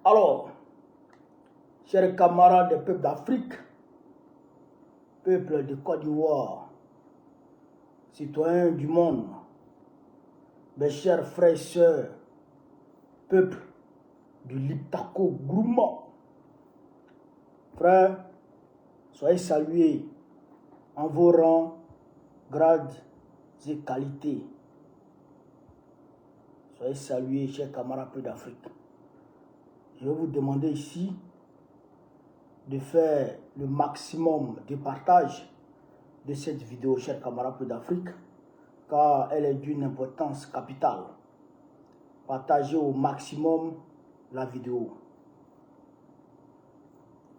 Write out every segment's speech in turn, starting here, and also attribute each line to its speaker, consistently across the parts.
Speaker 1: Alors, chers camarades des peuples d'Afrique, peuple de Côte d'Ivoire, citoyens du monde, mes chers frères et sœurs, peuple du Liptako Gourma, frères, soyez salués en vos rangs, grades et qualités. Soyez salués, chers camarades peu d'Afrique. Je vais vous demander ici de faire le maximum de partage de cette vidéo, chers camarades peu d'Afrique, car elle est d'une importance capitale. Partagez au maximum la vidéo.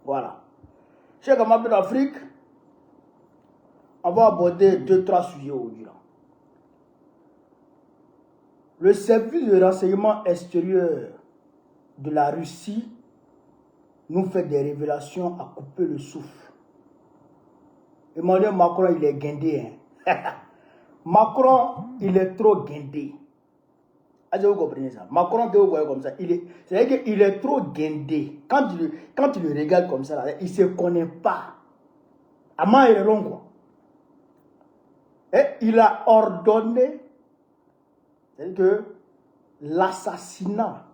Speaker 1: Voilà. Chers camarades peu d'Afrique, on va aborder 2-3 sujets aujourd'hui. Le service de renseignement extérieur de la Russie nous fait des révélations à couper le souffle. Emmanuel Macron, il est guindé. Hein? Macron, il est trop guindé. Est-ce que vous comprenez ça? Macron, que vous voyez comme ça, c'est-à-dire qu'il est trop guindé. Quand tu le regardes comme ça, là, il ne se connaît pas. Ama il est long, quoi. Et il a ordonné, c'est-à-dire que l'assassinat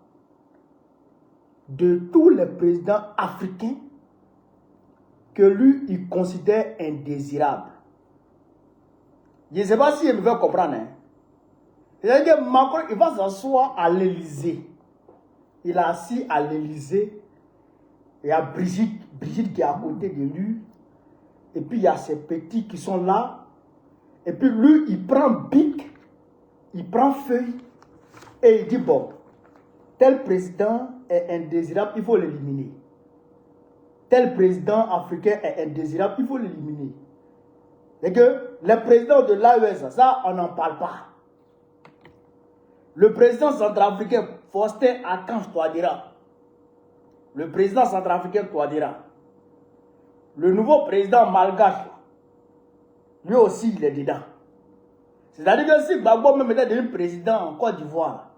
Speaker 1: de tous les présidents africains que lui, il considère indésirables. Je ne sais pas si il me fait comprendre. Hein? C'est-à-dire que Macron, il va s'asseoir à l'Élysée. Il est assis à l'Élysée. Il y a Brigitte qui est à côté de lui. Et puis il y a ses petits qui sont là. Et puis lui, il prend bic, il prend feuille et il dit, bon, tel président est indésirable, il faut l'éliminer. Tel président africain est indésirable, il faut l'éliminer. C'est que les présidents de l'AES, ça, on n'en parle pas. Le président centrafricain, Faustin Archange Touadéra. Le président centrafricain Touadéra. Le nouveau président malgache, lui aussi, il est dedans. C'est-à-dire que si Gbagbo même était devenu président en Côte d'Ivoire,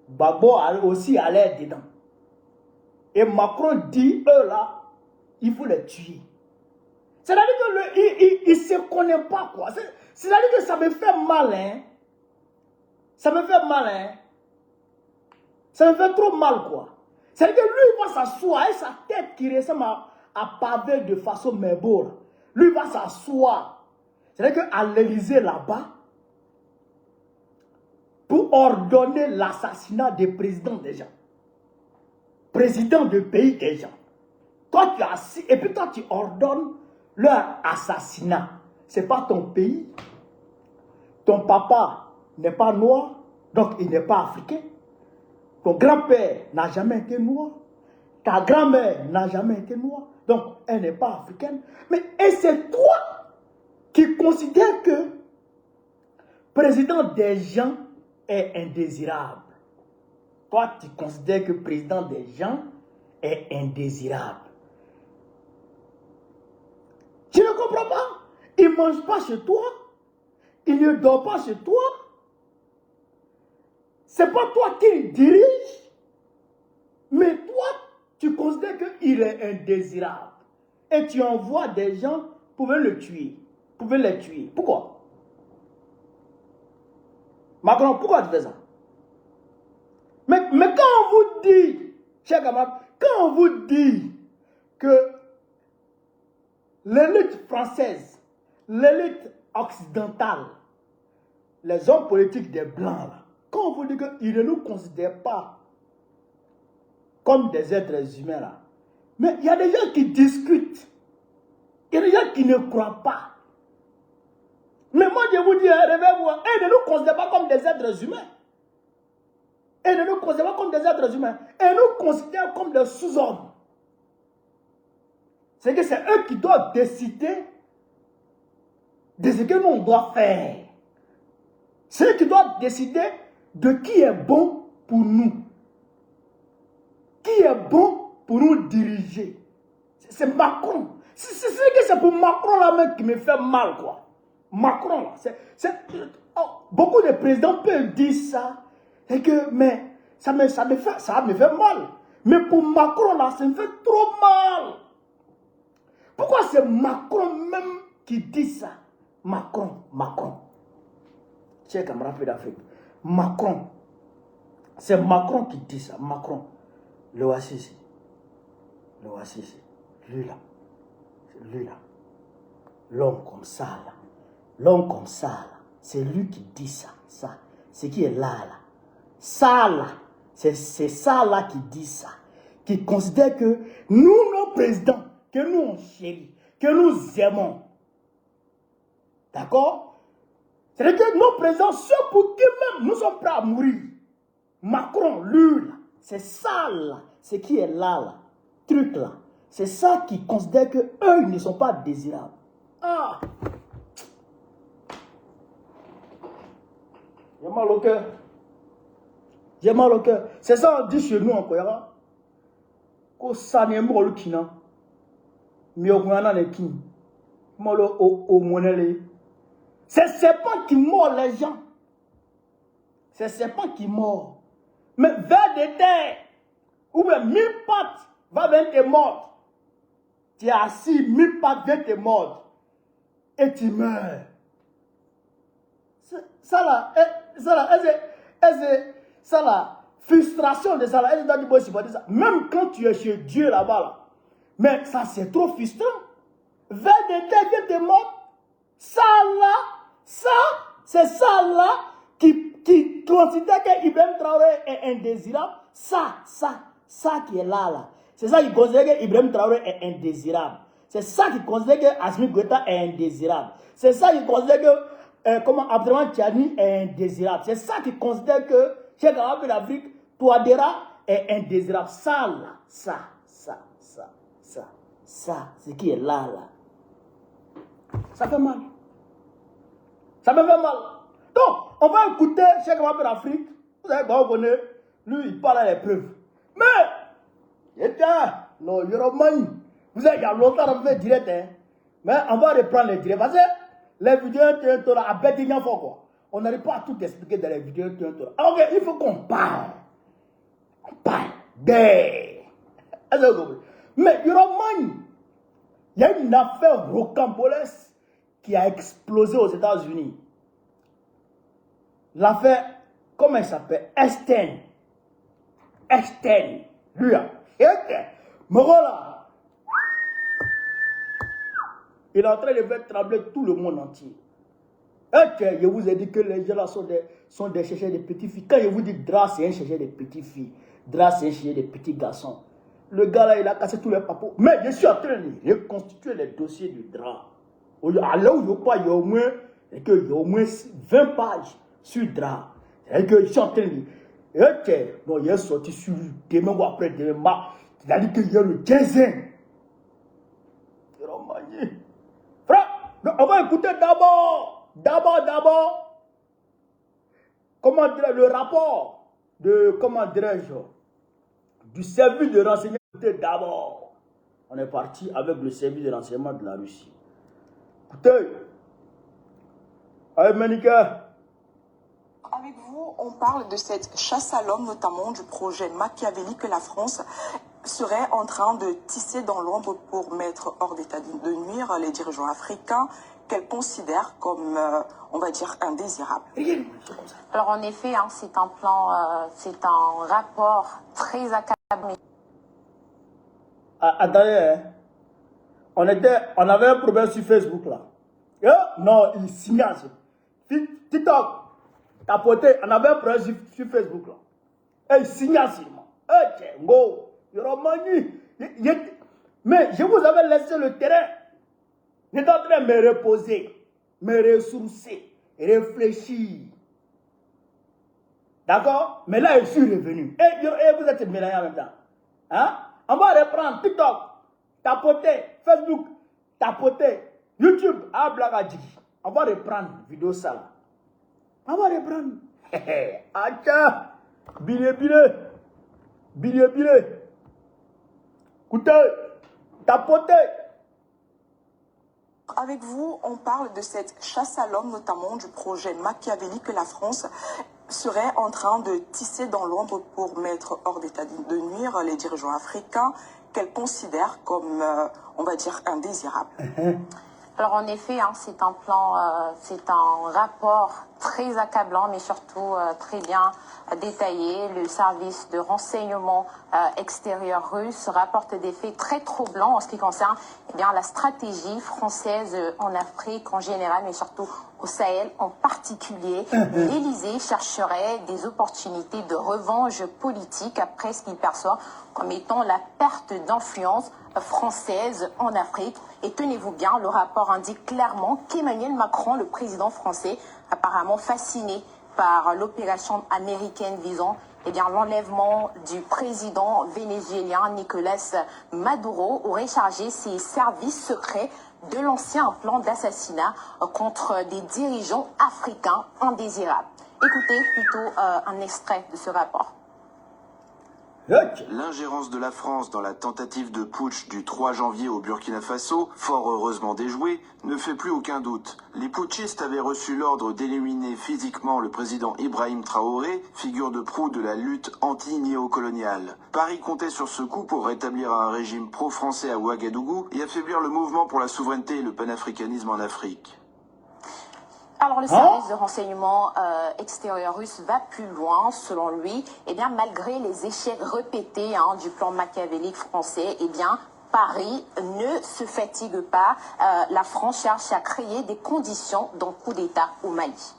Speaker 1: Gbagbo aussi allait dedans. Et Macron dit, eux là, il faut les tuer. C'est-à-dire qu'il ne se connaît pas, quoi. C'est-à-dire que ça me fait mal, hein. Ça me fait mal, hein. Ça me fait trop mal, quoi. C'est-à-dire que lui, il va s'asseoir et sa tête qui ressemble à pavé de façon mébour. Lui, il va s'asseoir. C'est-à-dire qu'à l'Élysée, là-bas, pour ordonner l'assassinat des présidents des gens. Président de pays des gens. Toi, tu assis, et puis toi, tu ordonnes leur assassinat. Ce n'est pas ton pays. Ton papa n'est pas noir, donc il n'est pas africain. Ton grand-père n'a jamais été noir. Ta grand-mère n'a jamais été noire, donc elle n'est pas africaine. Mais et c'est toi qui considère que président des gens est indésirable. Toi, tu considères que président des gens est indésirable. Je ne comprends pas. Il ne mange pas chez toi. Il ne dort pas chez toi. Ce n'est pas toi qui le dirige. Mais toi, tu considères qu'il est indésirable. Et tu envoies des gens pour le tuer. Pouvez les tuer. Pourquoi? Macron, pourquoi tu fais ça? Mais quand on vous dit, chers camarades, quand on vous dit que l'élite française, l'élite occidentale, les hommes politiques des Blancs, là, quand on vous dit qu'ils ne nous considèrent pas comme des êtres humains, là, mais il y a des gens qui discutent. Il y a des gens qui ne croient pas. Mais moi, je vous dis, réveillez-vous, et ne nous considère pas comme des êtres humains. Et ne nous considère pas comme des êtres humains. Et nous considère comme des sous-hommes. C'est que c'est eux qui doivent décider de ce que nous on doit faire. C'est eux qui doivent décider de qui est bon pour nous. Qui est bon pour nous diriger. C'est Macron. C'est pour Macron là même qui me fait mal, quoi. Macron, beaucoup de présidents peuvent dire ça, et que, mais ça me fait mal. Mais pour Macron, là, ça me fait trop mal. Pourquoi c'est Macron même qui dit ça? Macron. Chers camarades d'Afrique. Macron. C'est Macron qui dit ça. Macron. Le voici ici. Lui là. L'homme comme ça là. L'homme comme ça là. C'est lui qui dit ça. Ça. C'est qui est là. Ça là. C'est ça là qui dit ça. Qui considère que nous, nos présidents, que nous on chérit, que nous aimons. D'accord? C'est-à-dire que nos présidents, ceux pour qui même nous sommes prêts à mourir. Macron, lui là. C'est ça là. C'est qui est là. Truc là. C'est ça qui considère que eux ils ne sont pas désirables. Ah! J'ai mal au cœur. J'ai mal au cœur. C'est ça on dit chez nous en Koyara. Ko sane mo kina. Mi okuna na kin. Mo lo o monele. C'est serpent qui mord les gens. C'est serpent qui mord. Mais vers des terres où 1000 pattes va venir te mordre. Tu es assis, 1000 pattes viennent te mordre. Et tu meurs. Ça là, ça là, frustration de ça là, même quand tu es chez Dieu là-bas là, mais ça c'est trop frustrant. Vers des terres viennent te mordre. Ça là, c'est ça là qui considère qu'Ibrahim Traoré est indésirable. Ça qui est là. C'est ça qui considère qu'Ibrahim Traoré est indésirable. C'est ça qui considère qu'Assimi Goïta est indésirable. C'est ça qui considère que comment Abdelrahman Tchani est indésirable. C'est ça qui considère que Cheikh Ahmed d'Afrique, Touadéra est indésirable. Ça là, ça, ce qui est là. Ça fait mal. Ça me fait mal. Donc, on va écouter Cheikh Ahmed d'Afrique. Vous savez quoi, on connaît. Lui, il parle à les preuves. Mais, non, Yoromani. Vous savez, il y a longtemps, on fait direct. Hein. Mais on va reprendre les directs. Parce que les vidéos, à Bédignan, quoi. On n'arrive pas à tout expliquer dans les vidéos. Alors, ok, il faut qu'on parle. On parle. Mais, Yoromani, il y a une affaire rocambolesque qui a explosé aux États-Unis. L'affaire, comment elle s'appelle? Epstein. Lui, là. Il est en train de faire trembler tout le monde entier. Je vous ai dit que les gens là sont des chercheurs de petites filles. Quand je vous dis Dra, c'est un chercheur de petites filles. Dra, c'est un chercheur de petits garçons. Le gars là, il a cassé tous les papos. Mais je suis en train de reconstituer les dossiers du Dra. Alors, il y a au moins 20 pages sur Dra. C'est que je suis en train de dire. Non, il est sorti sur demain ou après demain. Il a dit qu'il y a le 15 ans. Frère, on va écouter d'abord. Comment dirais le rapport de, comment dirais-je, du service de renseignement d'abord. On est parti avec le service de renseignement de la Russie. Écoutez, allez, Manika.
Speaker 2: Avec vous, on parle de cette chasse à l'homme, notamment du projet Machiavelli que la France serait en train de tisser dans l'ombre pour mettre hors d'état de nuire les dirigeants africains qu'elle considère comme, on va dire, indésirables.
Speaker 3: Alors en effet, hein, c'est un plan, c'est un rapport très académique.
Speaker 1: Attendez, hein. On avait un problème sur Facebook là. Non, il signale. TikTok, tapoté, on avait un problème sur Facebook là. Et il signale seulement. Mais je vous avais laissé le terrain. J'étais en train de me reposer, me ressourcer, réfléchir. D'accord? Mais là, je suis revenu. Et vous êtes mélangés en même temps. Hein? On va reprendre TikTok, tapoter, Facebook, tapoter, YouTube, Ablagadji. On va reprendre vidéo ça là. On va reprendre. Acha, bilé. Écoutez, tapoter.
Speaker 2: Avec vous, on parle de cette chasse à l'homme, notamment du projet Machiavelli que la France serait en train de tisser dans l'ombre pour mettre hors d'état de nuire les dirigeants africains qu'elle considère comme, on va dire, indésirables.
Speaker 3: Alors en effet, c'est un plan, c'est un rapport très accablant, mais surtout très bien détaillé. Le service de renseignement extérieur russe rapporte des faits très troublants en ce qui concerne la stratégie française en Afrique en général, mais surtout au Sahel en particulier. L'Élysée chercherait des opportunités de revanche politique après ce qu'il perçoit comme étant la perte d'influence française en Afrique. Et tenez-vous bien, le rapport indique clairement qu'Emmanuel Macron, le président français, apparemment fasciné par l'opération américaine visant l'enlèvement du président vénézuélien Nicolás Maduro, aurait chargé ses services secrets de lancer un plan d'assassinat contre des dirigeants africains indésirables. Écoutez plutôt un extrait de ce rapport.
Speaker 4: L'ingérence de la France dans la tentative de putsch du 3 janvier au Burkina Faso, fort heureusement déjouée, ne fait plus aucun doute. Les putschistes avaient reçu l'ordre d'éliminer physiquement le président Ibrahim Traoré, figure de proue de la lutte anti-néocoloniale. Paris comptait sur ce coup pour rétablir un régime pro-français à Ouagadougou et affaiblir le mouvement pour la souveraineté et le panafricanisme en Afrique.
Speaker 3: Alors le service de renseignement extérieur russe va plus loin, selon lui, malgré les échecs répétés du plan machiavélique français, Paris ne se fatigue pas. La France cherche à créer des conditions d'un coup d'État au Mali.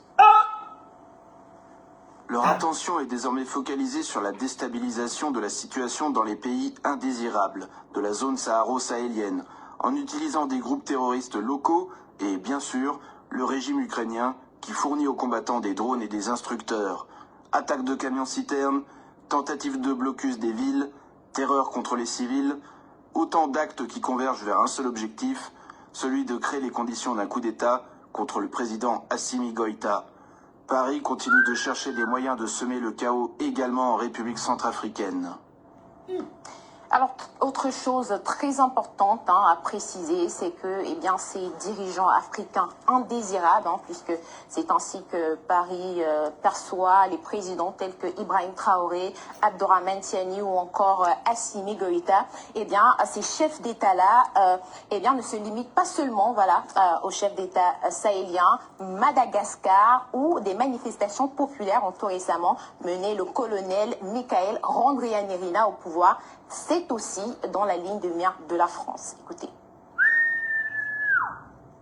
Speaker 4: Leur attention est désormais focalisée sur la déstabilisation de la situation dans les pays indésirables de la zone saharo-sahélienne, en utilisant des groupes terroristes locaux et, bien sûr, le régime ukrainien qui fournit aux combattants des drones et des instructeurs. Attaques de camions-citernes, tentatives de blocus des villes, terreur contre les civils, autant d'actes qui convergent vers un seul objectif, celui de créer les conditions d'un coup d'État contre le président Assimi Goïta. Paris continue de chercher des moyens de semer le chaos également en République centrafricaine.
Speaker 3: Alors, autre chose très importante à préciser, c'est que ces dirigeants africains indésirables, puisque c'est ainsi que Paris perçoit les présidents tels que Ibrahim Traoré, Abdourahmane Tiani ou encore Assimi Goïta, ces chefs d'État-là ne se limitent pas seulement aux chefs d'État sahéliens, Madagascar, où des manifestations populaires ont tout récemment mené le colonel Michael Randrianirina au pouvoir. C'est aussi dans la ligne de mire de la France. Écoutez.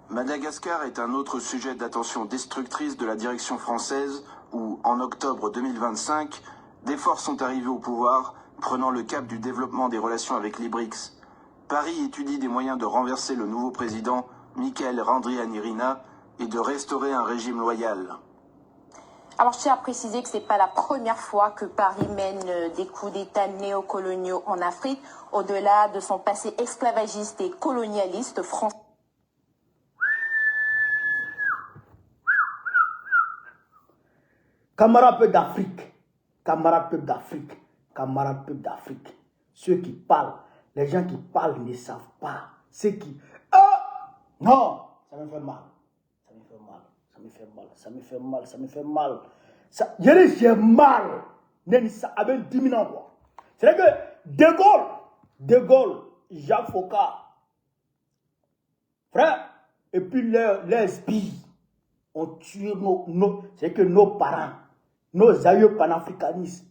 Speaker 4: Madagascar est un autre sujet d'attention destructrice de la direction française où, en octobre 2025, des forces sont arrivées au pouvoir, prenant le cap du développement des relations avec les BRICS. Paris étudie des moyens de renverser le nouveau président, Michael Randrianirina, et de restaurer un régime loyal.
Speaker 3: Alors, je tiens à préciser que ce n'est pas la première fois que Paris mène des coups d'État néocoloniaux en Afrique, au-delà de son passé esclavagiste et colonialiste français.
Speaker 1: Camarades peuple d'Afrique, camarades peuple d'Afrique, camarades peuple d'Afrique, ceux qui parlent, les gens qui parlent ne savent pas. Ceux qui... Non, ça me fait mal. Ça me fait mal. Ça me fait mal. Ça me fait mal. Ça me fait mal. Ça, j'ai mal. Ça avec 10 000 ans, quoi. C'est vrai que De Gaulle, Jacques Faucon, frère, et puis les spies ont tué c'est que nos parents, nos aïeux panafricanistes.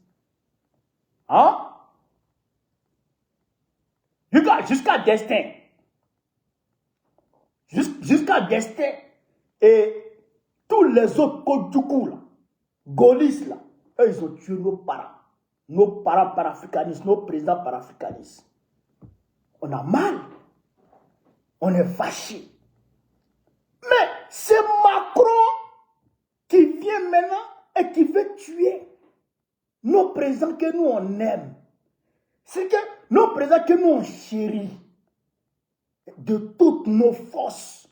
Speaker 1: Jusqu'à destin. Jusqu'à destin. Et tous les autres côtes du coup, là, gaullistes, là, eux, ils ont tué nos parents. Nos parents panafricanistes, nos présidents panafricanistes. On a mal. On est fâché. Mais c'est Macron qui vient maintenant et qui veut tuer nos présidents que nous on aime. C'est que nos présidents que nous on chérit de toutes nos forces,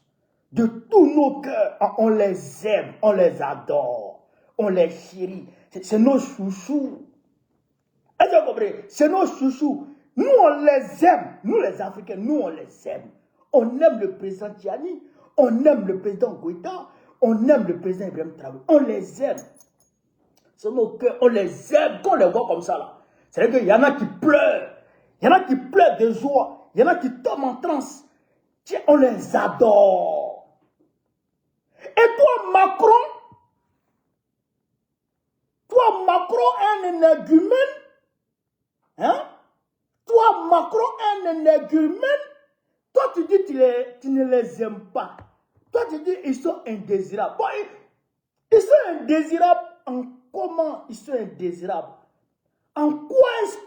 Speaker 1: de tous nos cœurs, on les aime, on les adore, on les chérit. C'est nos chouchous. Est-ce que vous comprenez? C'est nos chouchous. Nous on les aime, nous les Africains, nous on les aime. On aime le président Tiani, on aime le président Goïta, on aime le président Ibrahim Traoré, on les aime. C'est nos cœurs, on les aime, quand on les voit comme ça là. C'est-à-dire qu'il y en a qui pleurent, il y en a qui pleurent de joie, il y en a qui tombent en transe. Tiens, on les adore. Et toi, Macron, un énergumène, hein? Toi, Macron, un énergumène, toi, tu dis que tu ne les aimes pas. Toi, tu dis qu'ils sont indésirables. Bon, ils sont indésirables en comment ils sont indésirables? En quoi est-ce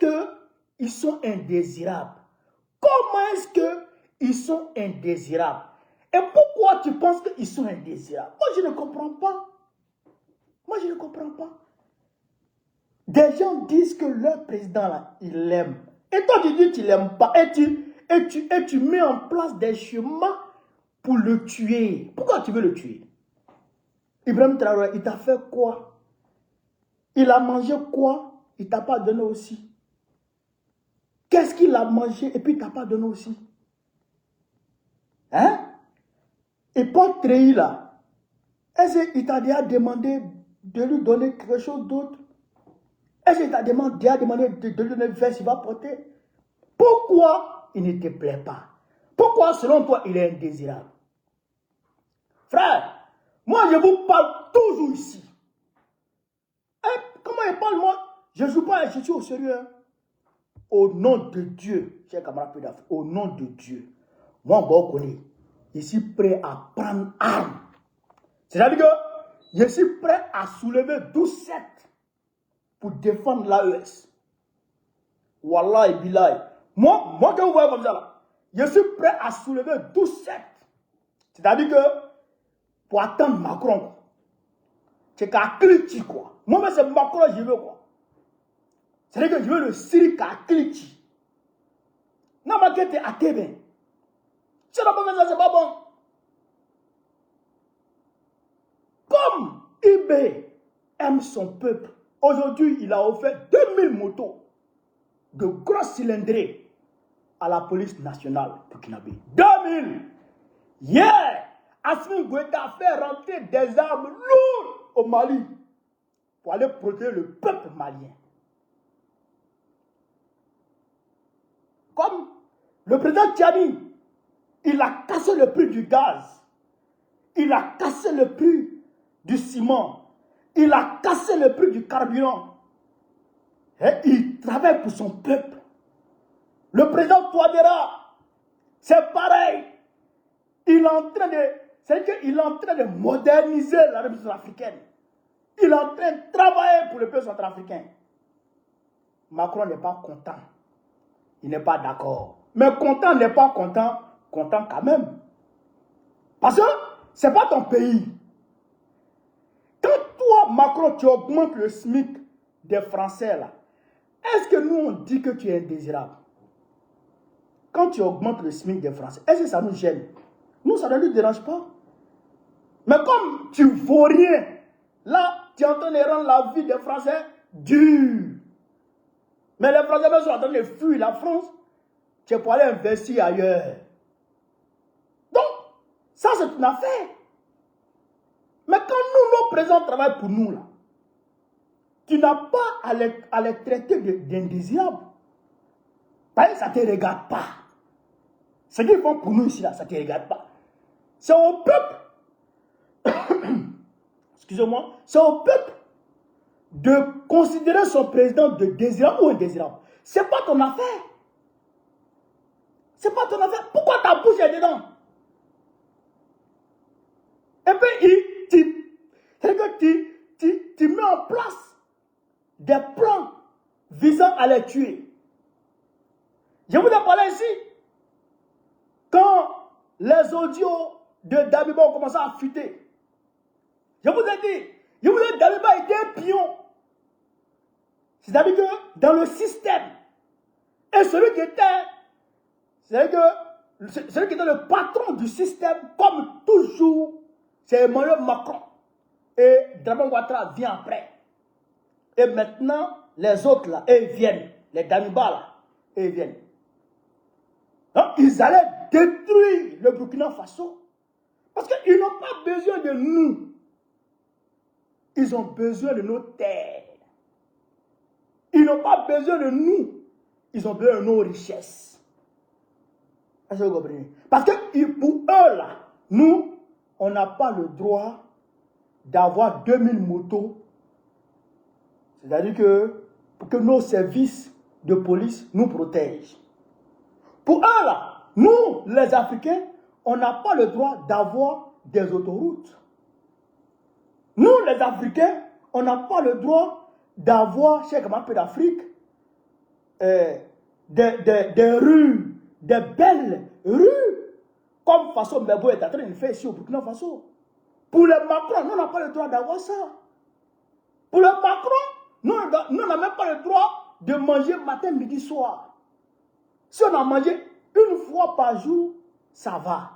Speaker 1: qu'ils sont indésirables? Comment est-ce qu'ils sont indésirables? Et pourquoi tu penses qu'ils sont indésirables? Moi, je ne comprends pas. Moi, je ne comprends pas. Des gens disent que leur président, là, il l'aime. Et toi, tu dis que tu ne l'aimes pas. Et tu mets en place des chemins pour le tuer. Pourquoi tu veux le tuer? Ibrahim Traoré, il t'a fait quoi? Il a mangé quoi? Il ne t'a pas donné aussi. Qu'est-ce qu'il a mangé et puis il ne t'a pas donné aussi? Hein? Et Paul Trehi là, est-ce qu'il t'a déjà demandé de lui donner quelque chose d'autre? Est-ce qu'il t'a déjà demandé de lui donner le veste qu'il va porter? Pourquoi il ne te plaît pas? Pourquoi selon toi il est indésirable? Frère, moi je vous parle toujours ici. Et comment il parle moi? Je ne joue pas, je suis au sérieux. Hein? Au nom de Dieu, chers camarades d'Afrique, au nom de Dieu, moi je connais. Je suis prêt à prendre arme. C'est-à-dire que je suis prêt à soulever 12-7 pour défendre l'AES. Wallah et billahi. Moi que vous voyez comme ça là, je suis prêt à soulever 12-7. C'est-à-dire que pour attendre Macron, c'est qu'à Kliti quoi. Moi c'est Macron je veux quoi. C'est-à-dire que je veux le Syrie qu'à Kliti. Non mais que tu es à Tébé. C'est pas ça, c'est pas bon. Comme eBay aime son peuple, aujourd'hui il a offert 2000 motos de gros cylindrés à la police nationale burkinabé. 2000! Hier, Assimi Goïta a fait rentrer des armes lourdes au Mali pour aller protéger le peuple malien. Comme le président Tchani, il a cassé le prix du gaz, il a cassé le prix du ciment, il a cassé le prix du carburant. Et il travaille pour son peuple. Le président Touadéra, c'est pareil. Il est en train de moderniser la République centrafricaine. Il est en train de travailler pour le peuple centrafricain. Macron n'est pas content. Il n'est pas d'accord. Mais content n'est pas content, content quand même. Parce que ce n'est pas ton pays. Quand toi, Macron, tu augmentes le SMIC des Français, là, est-ce que nous, on dit que tu es indésirable? Quand tu augmentes le SMIC des Français, est-ce que ça nous gêne? Nous, ça ne nous dérange pas. Mais comme tu ne vaux rien, là, tu es en train de rendre la vie des Français dure. Mais les Français sont en train de fuir la France. Tu es pour aller investir ailleurs. Donc, ça, c'est une affaire. Mais quand nous, nos présidents travaillent pour nous, là, tu n'as pas à les traiter d'indésirables. Parce que ça ne te regarde pas. Ce qu'ils font pour nous ici, là, ça ne te regarde pas. C'est au peuple, excusez-moi, c'est au peuple de considérer son président de désirable ou indésirable. Ce n'est pas ton affaire. Ce n'est pas ton affaire. Pourquoi ta bouche est dedans? Et puis, tu mets en place des plans visant à les tuer. Je vous ai parlé ici. Quand les audios de Damiba ont commencé à fuiter, je vous ai dit, Damiba était un pion. C'est-à-dire que dans le système, et celui qui était le patron du système, comme toujours, c'est Emmanuel Macron. Et Draman Ouattara vient après. Et maintenant, les autres là, ils viennent. Les Damiba là, ils viennent. Donc, ils allaient détruire le Burkina Faso. Parce qu'ils n'ont pas besoin de nous. Ils ont besoin de nos terres. Ils n'ont pas besoin de nous. Ils ont besoin de nos richesses. Est-ce que vous comprenez? Parce que pour eux, là, nous, on n'a pas le droit d'avoir 2000 motos. C'est-à-dire que nos services de police nous protègent. Pour eux, là, nous, les Africains, on n'a pas le droit d'avoir des autoroutes. Nous, les Africains, on n'a pas le droit d'avoir, je sais comment un peu d'Afrique, des rues, des belles rues, comme façon Mbebo est en train de faire ici au Burkina Faso. Pour le Macron, nous, on n'a pas le droit d'avoir ça. Pour le Macron, nous, on n'a même pas le droit de manger matin, midi, soir. Si on a mangé une fois par jour, ça va.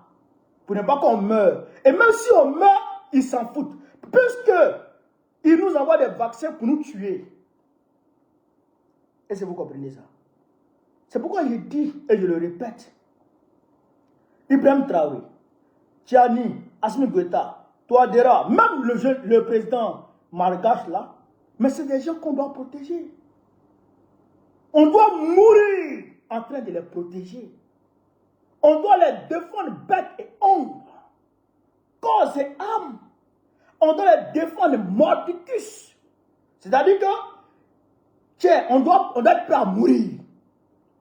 Speaker 1: Pour ne pas qu'on meure. Et même si on meurt, ils s'en foutent. Puisqu'ils nous envoient des vaccins pour nous tuer. Est-ce que vous comprenez ça? C'est pourquoi je dis, et je le répète, Ibrahim Traoré, Tiani, Assimi Goïta, Touadéra, même le président Margache là, mais c'est des gens qu'on doit protéger. On doit mourir en train de les protéger. On doit les défendre bête et ombre, corps et âme. On doit les défendre mordicus. C'est-à-dire que, tiens, on doit être prêt à mourir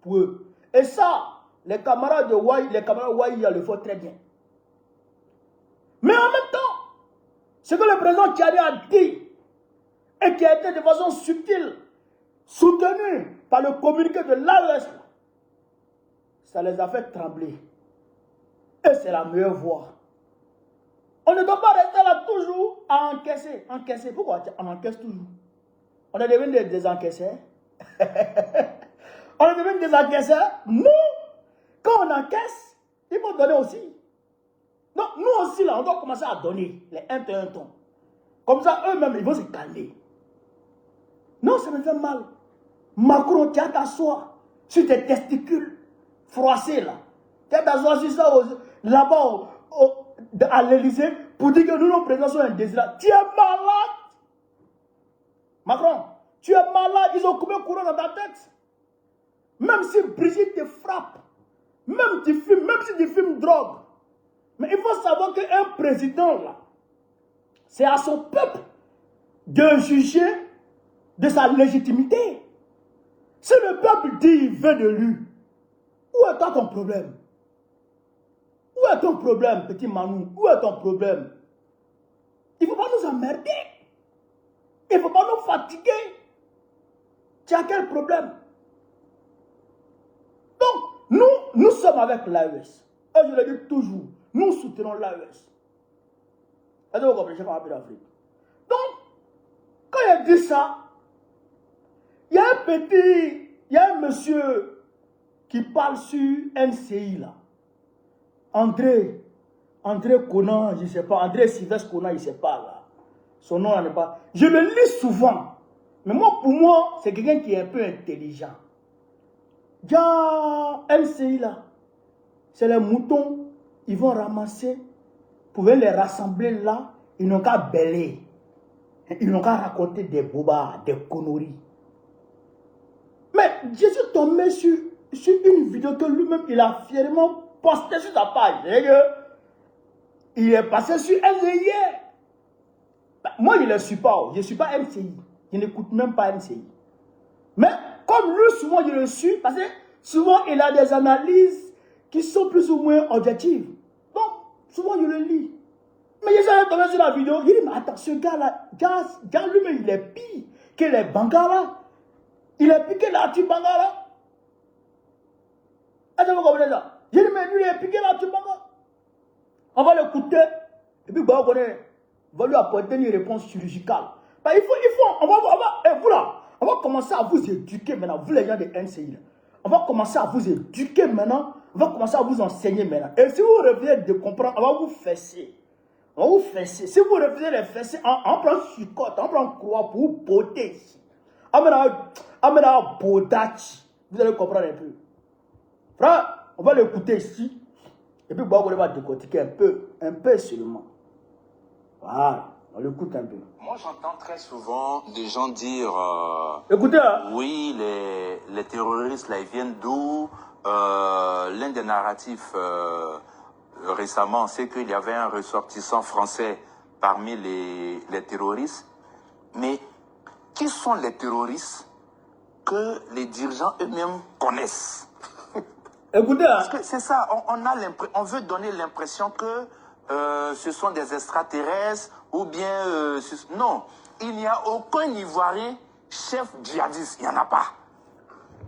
Speaker 1: pour eux. Et ça, les camarades de Wai, le font très bien. Mais en même temps, ce que le président Tchadé a dit, et qui a été de façon subtile soutenu par le communiqué de l'AES, ça les a fait trembler. Et c'est la meilleure voie. On ne doit pas rester là toujours à encaisser. Encaisser. Pourquoi on encaisse toujours? On est devenu des encaisseurs. On est devenu des encaisseurs. Nous, quand on encaisse, il faut donner aussi. Donc, nous aussi, là, on doit commencer à donner les 1 ton. Comme ça, eux-mêmes, ils vont se calmer. Non, ça me fait mal. Macron, tu as t'asseoir sur tes testicules froissés, là. Tu as t'asseoir sur ça, là-bas, à l'Élysée, pour dire que nous, nos présidents sont indésirables. Tu es malade. Macron, tu es malade. Ils ont coupé le courant dans ta tête. Même si Brigitte te frappe, même si tu fumes drogue. Mais il faut savoir qu'un président, là, c'est à son peuple de juger de sa légitimité. Si le peuple dit il veut de lui, où est ton problème? Où est ton problème, petit Manou? Où est ton problème? Il ne faut pas nous emmerder. Il ne faut pas nous fatiguer. Tu as quel problème? Donc, nous sommes avec l'AES. Et je le dis toujours, nous soutenons l'AES. Est-ce que vous comprenez? Je vais parler d'Afrique. Donc, quand il a dit ça, il y a un monsieur qui parle sur NCI là. André Conan, je ne sais pas, André Sylvestre Conan, je ne sais pas là. Son nom n'est pas. Je le lis souvent. Mais moi, pour moi, c'est quelqu'un qui est un peu intelligent. Il y a NCI là. C'est les moutons, ils vont ramasser, pour les rassembler là, ils n'ont qu'à bêler. Ils n'ont qu'à raconter des bobards, des conneries. Mais je suis tombé sur une vidéo que lui-même, il a fièrement posté sur sa page. Il est passé sur MCI. Moi, je ne le suis pas. Je ne suis pas MCI. Je n'écoute même pas MCI. Mais comme lui, souvent, je le suis, parce que souvent, il a des analyses qui sont plus ou moins objectives. Donc, souvent, je le lis. Mais je suis tombé sur la vidéo. Il dit, mais attends, ce gars-là, lui-même, il est pire que les Bangala. Il est piqué là, tu Bangala. Est-ce que vous comprenez ça? Je dis, mais lui, il est piqué là, tu Bangala. On va l'écouter. Et puis, on va lui apporter une réponse chirurgicale. Ben, on va commencer à vous éduquer maintenant, vous les gens de NCI. Là. On va commencer à vous éduquer maintenant. On va commencer à vous enseigner maintenant. Et si vous refusez de comprendre, on va vous fesser. On va vous fesser. Si vous refusez de fesser, on prend chicotte, on prend croix pour vous botter ici. Amena Bodachi. Vous allez comprendre un peu. Frère, on va l'écouter ici. Et puis, on va décortiquer un peu seulement. Voilà. On l'écoute un peu.
Speaker 5: Moi, j'entends très souvent des gens dire
Speaker 1: Écoutez, hein.
Speaker 5: oui, les terroristes, là, ils viennent d'où? L'un des narratifs récemment, c'est qu'il y avait un ressortissant français parmi les terroristes. Mais qui sont les terroristes que les dirigeants eux-mêmes connaissent?
Speaker 1: Écoutez, hein.
Speaker 5: Parce que c'est ça, on veut donner l'impression que ce sont des extraterrestres ou bien... non, il n'y a aucun Ivoirien chef djihadiste, il n'y en a pas.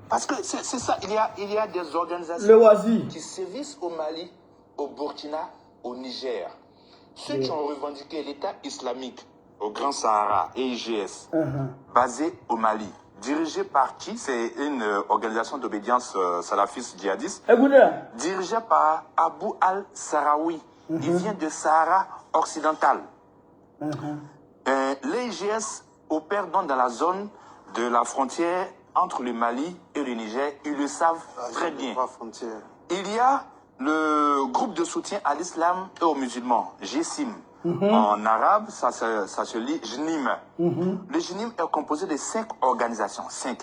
Speaker 5: Parce que c'est ça, il y a des organisations
Speaker 1: Le Oasi.
Speaker 5: qui sévissent au Mali, au Burkina, au Niger. Ceux qui ont revendiqué l'État islamique au Grand Sahara, EIGS, basé au Mali, dirigé par qui? C'est une organisation d'obédience salafiste djihadiste,
Speaker 1: Écoutez,
Speaker 5: dirigée par Abu al-Sarawi. Il vient de Sahara occidental. L'EIGS opère donc dans la zone de la frontière entre le Mali et le Niger. Ils le savent très bien. Il y a le groupe de soutien à l'islam et aux musulmans, GSIM. En arabe, ça se lit JNIM. Le JNIM est composé de 5 organisations. 5.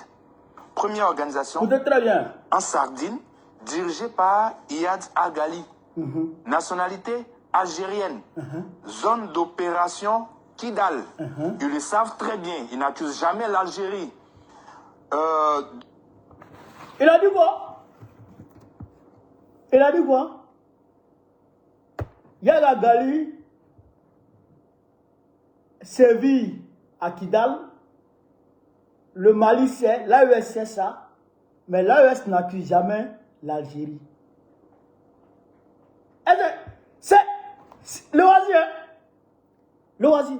Speaker 5: Première organisation,
Speaker 1: très bien.
Speaker 5: en Sardine, dirigée par Iyad Agali. Nationalité algérienne. Zone d'opération Kidal. Ils le savent très bien. Ils n'accusent jamais l'Algérie.
Speaker 1: Il a dit quoi? Il a dit quoi? Yaga Gali servi à Kidal. Le Mali sait, l'AES sait ça, mais l'AES n'accuse jamais l'Algérie. C'est le Oasi, hein? Le Oasi.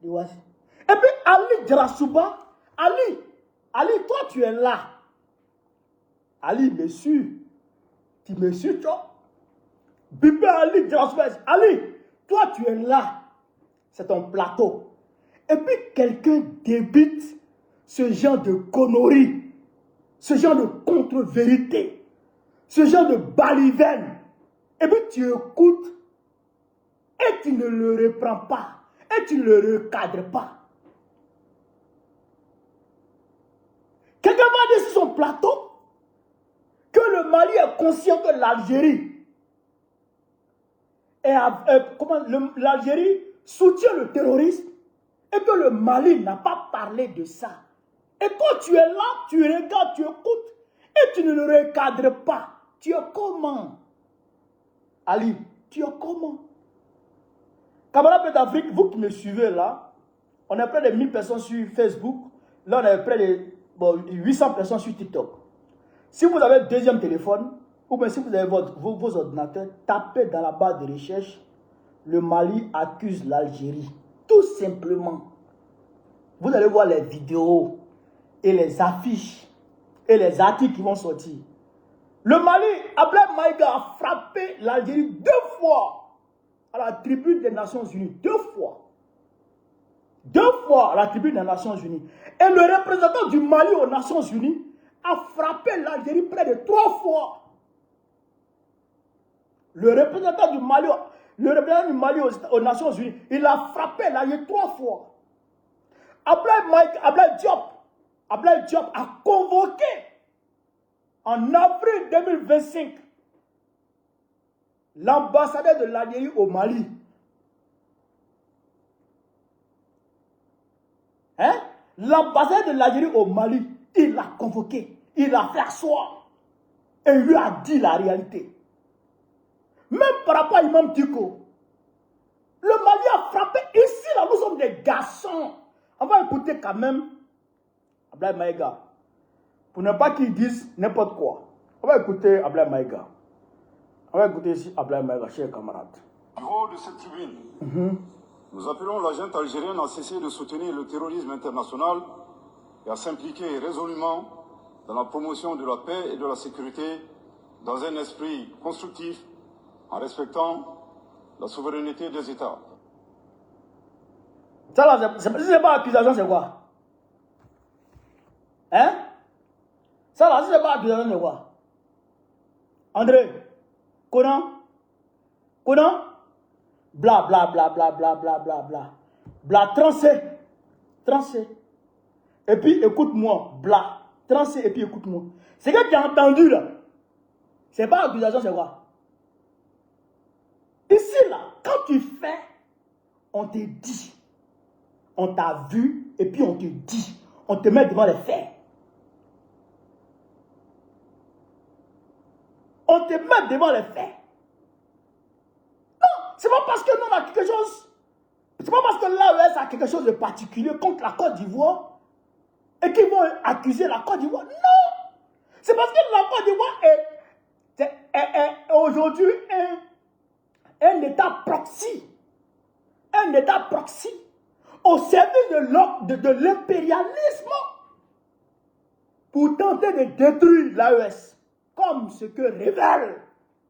Speaker 1: Le Oasi. Et puis Ali Djarasouba, Ali, toi tu es là. Ali, monsieur, tu me suis, toi. Bibé Ali Djarasouba, Ali, toi tu es là. C'est ton plateau. Et puis quelqu'un débite ce genre de conneries, ce genre de contre-vérité, ce genre de balivène. Et puis tu écoutes et tu ne le reprends pas et tu ne le recadres pas. Quelqu'un va dire sur son plateau que le Mali est conscient que l'Algérie l'Algérie soutient le terrorisme et que le Mali n'a pas parlé de ça. Et quand tu es là, tu regardes, tu écoutes et tu ne le recadres pas. Tu es comment? Ali, tu es comment? Camarades d'Afrique, vous qui me suivez là, on est près de 1000 personnes sur Facebook. Là, on est près de 800 personnes sur TikTok. Si vous avez un deuxième téléphone, ou bien si vous avez vos ordinateurs, tapez dans la barre de recherche, le Mali accuse l'Algérie. Tout simplement. Vous allez voir les vidéos et les affiches et les articles qui vont sortir. Le Mali, Ablaye Maïga a frappé l'Algérie 2 fois à la tribune des Nations Unies. 2 fois. 2 fois à la tribune des Nations Unies. Et le représentant du Mali aux Nations Unies a frappé l'Algérie près de 3 fois. Le représentant du Mali aux Nations Unies, il a frappé l'Algérie 3 fois. Ablaye Diop a convoqué en avril 2025 l'ambassadeur de l'Algérie au Mali. Hein? L'ambassadeur de l'Algérie au Mali, il l'a convoqué, il l'a fait asseoir et il lui a dit la réalité. Même par rapport à Imam Diko, le Mali a frappé. Ici, là, nous sommes des garçons. On va écouter quand même Ablaye Maïga. Pour ne pas qu'ils disent n'importe quoi. On va écouter Ablaye Maïga. On va écouter ici Ablaye Maïga, chers camarades.
Speaker 6: Du haut de cette tribune, nous appelons la junte algérienne à cesser de soutenir le terrorisme international et à s'impliquer résolument dans la promotion de la paix et de la sécurité dans un esprit constructif en respectant la souveraineté des États.
Speaker 1: Ça là, c'est pas accusation, c'est quoi? Hein? Ça là, c'est pas accusation, c'est quoi? André, Conan, Bla, bla, bla, bla, bla, bla, bla, bla. Bla, trancé. Trancé. Et puis, écoute-moi. Bla, trancé, et puis écoute-moi. C'est que tu as entendu, là. C'est pas accusation, c'est quoi? Ici, là, quand tu fais, on te dit. On t'a vu, et puis on te dit. On te met devant les faits. On te met devant les faits. Non, c'est pas parce que nous on a quelque chose. C'est pas parce que l'AES a quelque chose de particulier contre la Côte d'Ivoire et qu'ils vont accuser la Côte d'Ivoire. Non! C'est parce que la Côte d'Ivoire est aujourd'hui un État proxy. Un État proxy au service de l'impérialisme pour tenter de détruire l'AES. Comme ce que révèle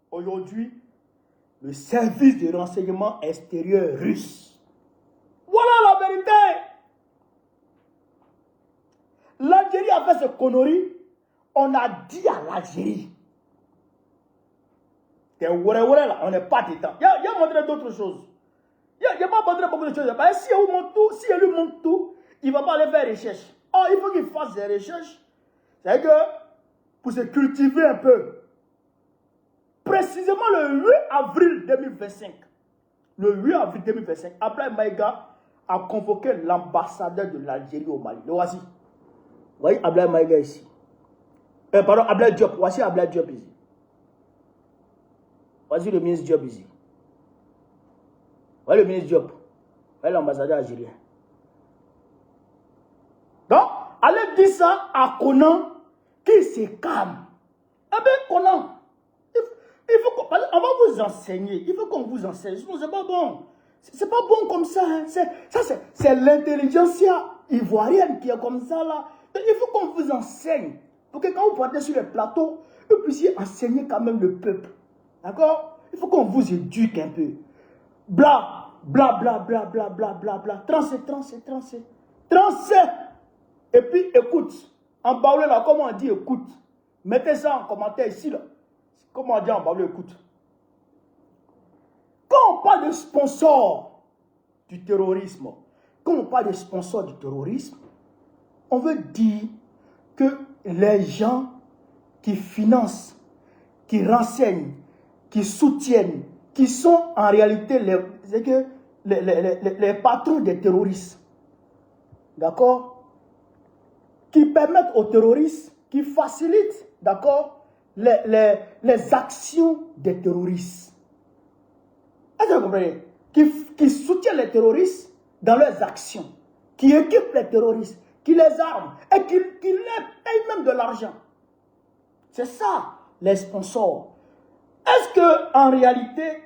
Speaker 1: aujourd'hui le service de renseignement extérieur russe. Voilà la vérité. L'Algérie a fait ce connerie. On a dit à l'Algérie. Là, on n'est pas dedans. Il y a montré d'autres choses. Il n'a pas montré beaucoup de choses. Si elle lui montre tout, il ne va pas aller faire recherche. Oh, il faut qu'il fasse des recherches. C'est que pour se cultiver un peu. Précisément le 8 avril 2025. Le 8 avril 2025, Ablaye Maïga a convoqué l'ambassadeur de l'Algérie au Mali. Le voici. Vous voyez Ablaye Maïga ici. Pardon, Ablaye Diop. Voici Ablaye Diop ici. Voici le ministre Diop ici. Voyez le ministre Diop. Voyez l'ambassadeur algérien. Donc, allez dire ça à Conan qui se calme. Eh bien, Conan, on va vous enseigner. Il faut qu'on vous enseigne. Sinon, c'est pas bon. C'est pas bon comme ça. Hein. C'est l'intelligentsia ivoirienne qui est comme ça là. Il faut qu'on vous enseigne. Pour que quand vous partez sur les plateaux, vous puissiez enseigner quand même le peuple. D'accord? Il faut qu'on vous éduque un peu. Bla, bla, bla, bla, bla, bla, bla, bla. Trancé. Et puis, écoute. En baoulé là, comment on dit écoute? Mettez ça en commentaire ici là. Comment on dit en baoulé écoute? Quand on parle de sponsor du terrorisme, on veut dire que les gens qui financent, qui renseignent, qui soutiennent, qui sont en réalité les patrons des terroristes, d'accord, qui permettent aux terroristes, qui facilitent, d'accord, les actions des terroristes. Est-ce que vous comprenez? Qui soutiennent les terroristes dans leurs actions, qui équipent les terroristes, qui les arment et qui les payent même de l'argent. C'est ça, les sponsors. Est-ce qu'en réalité,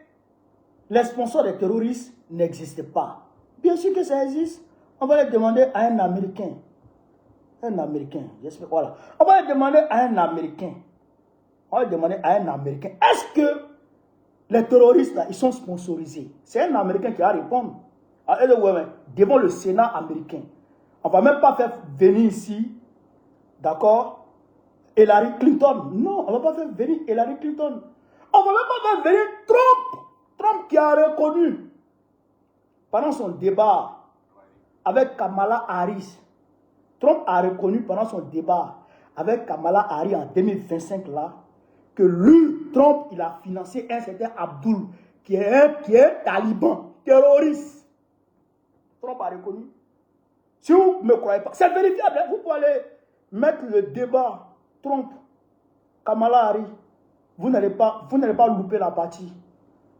Speaker 1: les sponsors des terroristes n'existent pas? Bien sûr que ça existe. On va les demander à un Américain. J'espère, voilà. On va les demander à un Américain. Est-ce que les terroristes, là, ils sont sponsorisés? C'est un Américain qui va répondre. Devant le Sénat américain. On ne va même pas faire venir ici, d'accord, Hillary Clinton. Non, on ne va pas faire venir Hillary Clinton. On ne va même pas faire venir Trump. Trump qui a reconnu, pendant son débat avec Kamala Harris, Trump a reconnu pendant son débat avec Kamala Harris en 2025 là, que lui, Trump, il a financé un certain Abdul, qui est un taliban, terroriste. Trump a reconnu. Si vous ne me croyez pas, c'est vérifiable. Vous pouvez aller mettre le débat Trump, Kamala Harris. Vous n'allez pas louper la partie.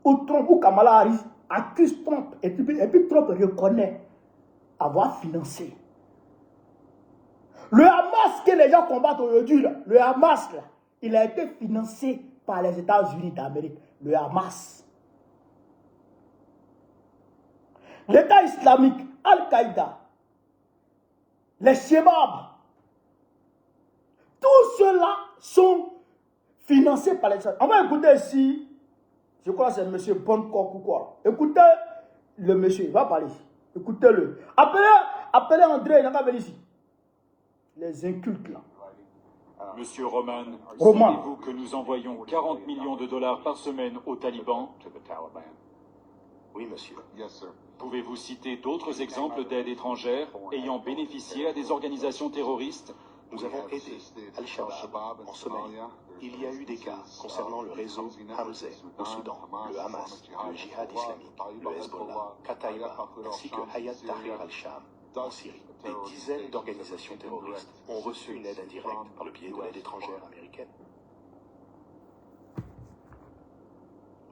Speaker 1: Où Trump ou Kamala Harris accuse Trump. Et puis Trump reconnaît avoir financé. Le Hamas que les gens combattent aujourd'hui, le Hamas, là, il a été financé par les États-Unis d'Amérique. Le Hamas. L'État islamique, Al-Qaïda, les Shebab, tous ceux-là sont financés par les États-Unis. On va écouter ici, je crois que c'est M. Boncock ou quoi. Écoutez le monsieur, il va parler. Écoutez-le. Appelez André, il n'a pas venu ici. Les incultes là.
Speaker 7: Monsieur Roman, savez-vous que nous envoyons 40 millions de dollars par semaine aux talibans?
Speaker 8: Oui, monsieur.
Speaker 7: Pouvez-vous citer d'autres exemples d'aide étrangère ayant bénéficié à des organisations terroristes?
Speaker 8: Nous avons aidé Al-Shabaab en Somalie. Il y a eu des cas concernant le réseau Hamzeh au Soudan, le Hamas, le Djihad islamique, le Hezbollah, Kataïba, ainsi que Hayat Tahrir al-Sham en Syrie. Des dizaines d'organisations terroristes ont reçu une aide indirecte par le biais de l'aide étrangère américaine.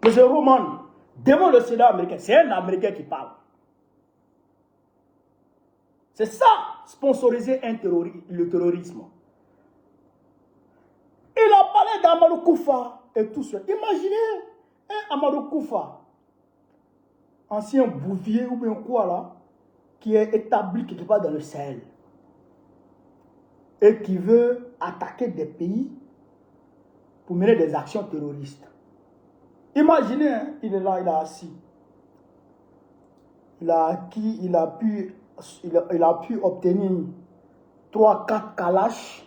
Speaker 1: Monsieur Roman, devant le Sénat américain, c'est un Américain qui parle. C'est ça, sponsoriser le terrorisme. Il a parlé d'Amadou Koufa et tout ça. Imaginez un Amadou Koufa, ancien bouvier ou bien quoi là, qui est établi quelque part dans le Sahel et qui veut attaquer des pays pour mener des actions terroristes. Imaginez, hein, il est là, il est assis. Il a pu obtenir 3-4 Kalash.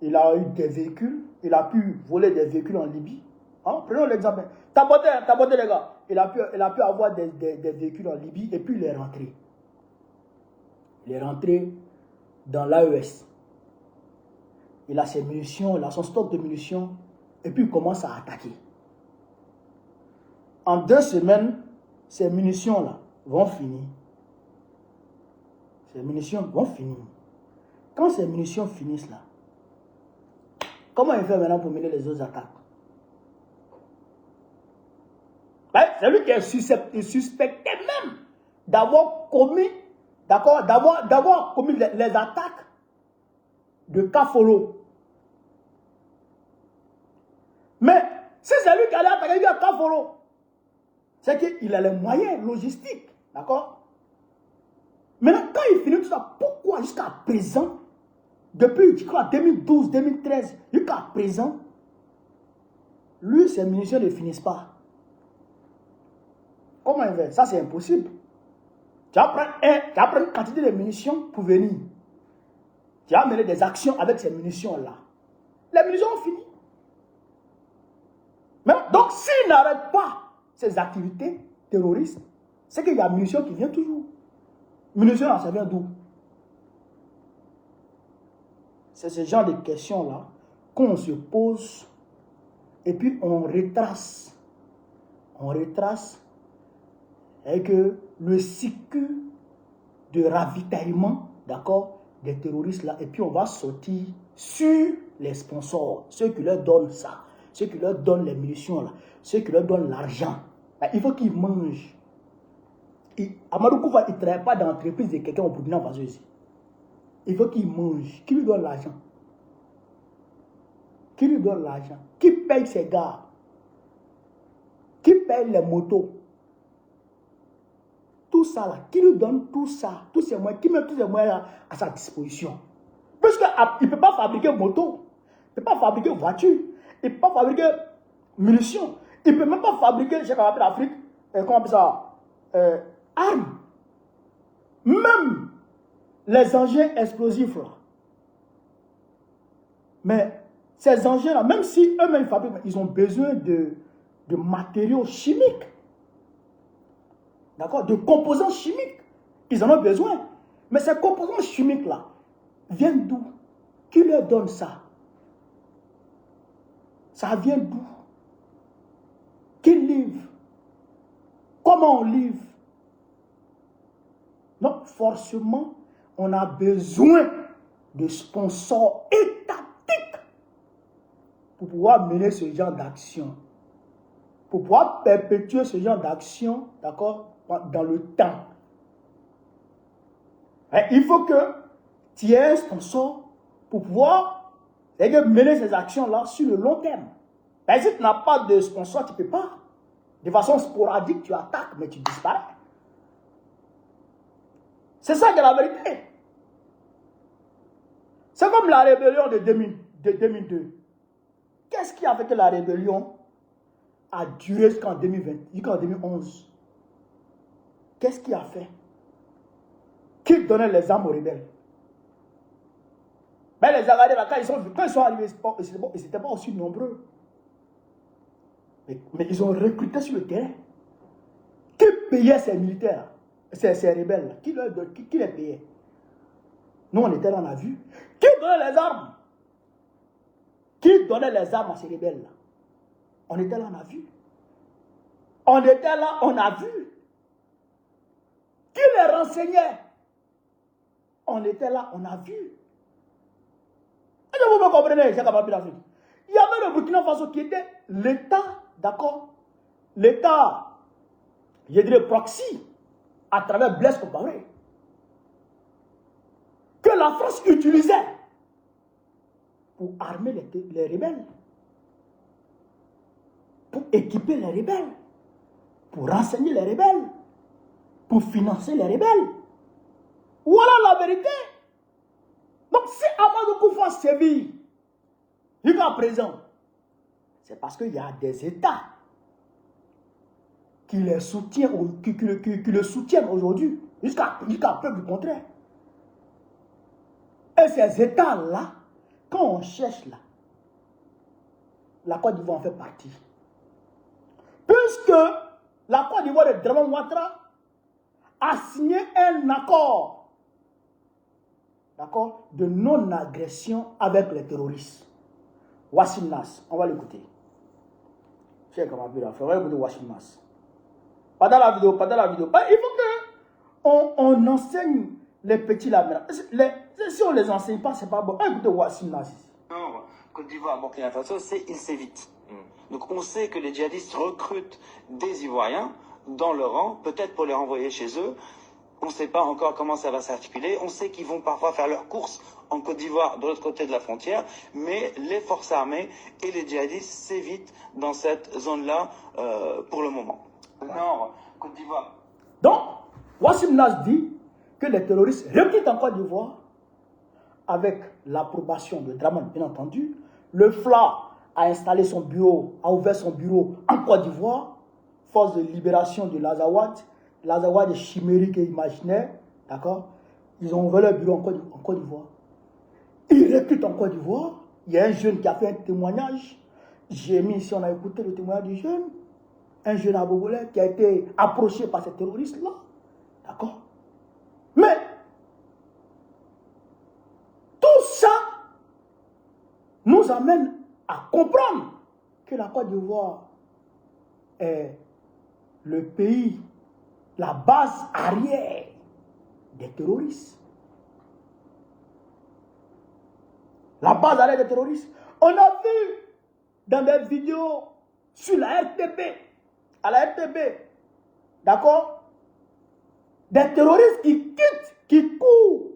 Speaker 1: Il a eu des véhicules. Il a pu voler des véhicules en Libye. Hein? Prenons l'exemple. Tabotez les gars. Il a pu avoir des véhicules en Libye et puis il est rentré. Il est rentré dans l'AES. Il a ses munitions, il a son stock de munitions et puis il commence à attaquer. En 2 semaines, ces munitions-là vont finir. Ces munitions vont finir. Quand ces munitions finissent là, comment il fait maintenant pour mener les autres attaques? C'est lui qui est suspecté même d'avoir commis, d'avoir commis les attaques de Kafolo. Mais si c'est lui qui allait attaquer lui à Kafolo, c'est qu'il a les moyens logistiques, d'accord? Maintenant, quand il finit tout ça, pourquoi jusqu'à présent, depuis, je crois, 2012, 2013, jusqu'à présent, lui, ses munitions ne finissent pas? Comment il fait? Ça, c'est impossible. Tu vas prendre une quantité de munitions pour venir. Tu vas mener des actions avec ces munitions-là. Les munitions ont fini. Mais, donc, s'il n'arrête pas ces activités terroristes, c'est qu'il y a munitions qui viennent toujours. Munitions, là, ça vient d'où? C'est ce genre de questions-là qu'on se pose et puis on retrace. On retrace et que le cycle de ravitaillement, d'accord, des terroristes là, et puis on va sortir sur les sponsors, ceux qui leur donnent ça, ceux qui leur donnent les munitions là, ceux qui leur donnent l'argent. Il faut qu'ils mangent. Amadou Koufa, il ne travaille pas dans l'entreprise de quelqu'un au Burkina Faso ici. Il faut qu'il mange. Qui lui donne l'argent? Qui lui donne l'argent? Qui paye ses gars? Qui paye les motos? Tout ça là, qui lui donne tout ça, tous ces moyens, qui met tous ces moyens là à sa disposition? Parce qu'il ne peut pas fabriquer moto, il ne peut pas fabriquer voiture, il ne peut pas fabriquer munitions, il ne peut même pas fabriquer, je sais qu'on appelle l'Afrique, comment on appelle ça, armes. Même les engins explosifs là. Mais ces engins là, même si eux-mêmes fabriquent, ils ont besoin de matériaux chimiques. D'accord? De composants chimiques. Ils en ont besoin. Mais ces composants chimiques-là viennent d'où? Qui leur donne ça? Ça vient d'où? Qui livre? Comment on livre? Donc, forcément, on a besoin de sponsors étatiques pour pouvoir mener ce genre d'action. Pour pouvoir perpétuer ce genre d'action, d'accord, dans le temps. Et il faut que tu aies un sponsor pour pouvoir mener ces actions-là sur le long terme. Et si tu n'as pas de sponsor, tu ne peux pas. De façon sporadique, tu attaques, mais tu disparais. C'est ça qui est la vérité. C'est comme la rébellion de 2002. Qu'est-ce qui a fait que la rébellion a duré jusqu'en 2011? Qu'est-ce qui a fait? Qui donnait les armes aux rebelles? Mais les Agadais, quand ils sont arrivés, ils n'étaient pas aussi nombreux. Mais ils ont recruté sur le terrain. Qui payait ces militaires, ces rebelles? Qui les payait? Nous, on était là, on a vu. Qui donnait les armes? Qui donnait les armes à ces rebelles-là? On était là, on a vu. On était là, on a vu. Qui les renseignait? On était là, on a vu. Est-ce que vous me comprenez, Jacques Ababou d'Afrique? Il y avait le Burkina Faso qui était l'État, d'accord? L'État, je dirais proxy, à travers Blaise Compaoré, que la France utilisait pour armer les rebelles, pour équiper les rebelles, pour renseigner les rebelles, pour financer les rebelles. Voilà la vérité. Donc si Amadou Koufa sévit jusqu'à présent, c'est parce qu'il y a des États qui le soutiennent, qui le soutiennent aujourd'hui, jusqu'à preuve du contraire. Et ces États-là, quand on cherche là, la Côte d'Ivoire en fait partie. Puisque la Côte d'Ivoire de Dramane Ouattara a signé un accord, d'accord, de non-agression avec les terroristes. Wassim Nas, on va l'écouter. Cheikh Ababou d'Afrique, on va écouter Wassim Nas. Pas dans la vidéo. Il faut qu'on enseigne les petits là. Si on ne les enseigne pas, c'est pas bon. Écoutez Wassim Nas ici.
Speaker 9: Côte d'Ivoire, Burkina Faso, il s'évite. Donc on sait que les djihadistes recrutent des Ivoiriens dans leur rang, peut-être pour les renvoyer chez eux. On ne sait pas encore comment ça va s'articuler. On sait qu'ils vont parfois faire leurs courses en Côte d'Ivoire, de l'autre côté de la frontière, mais les forces armées et les djihadistes s'évitent dans cette zone-là pour le moment. Nord, Côte d'Ivoire.
Speaker 1: Donc, Wassim Nas dit que les terroristes recrutent en Côte d'Ivoire avec l'approbation de Dramane, bien entendu. Le FLA a installé son bureau, a ouvert son bureau en Côte d'Ivoire, force de libération de l'Azawad. L'Azawad est chimérique et imaginaire, d'accord? Ils ont ouvert leur bureau en Côte d'Ivoire. Ils recrutent en Côte d'Ivoire. Il y a un jeune qui a fait un témoignage. J'ai mis ici, on a écouté le témoignage du jeune. Un jeune abogolais qui a été approché par ces terroristes-là, d'accord? Mais tout ça nous amène à comprendre que la Côte d'Ivoire est le pays, la base arrière des terroristes. La base arrière des terroristes. On a vu dans des vidéos sur la RTB, à la RTB, d'accord, des terroristes qui quittent, qui courent,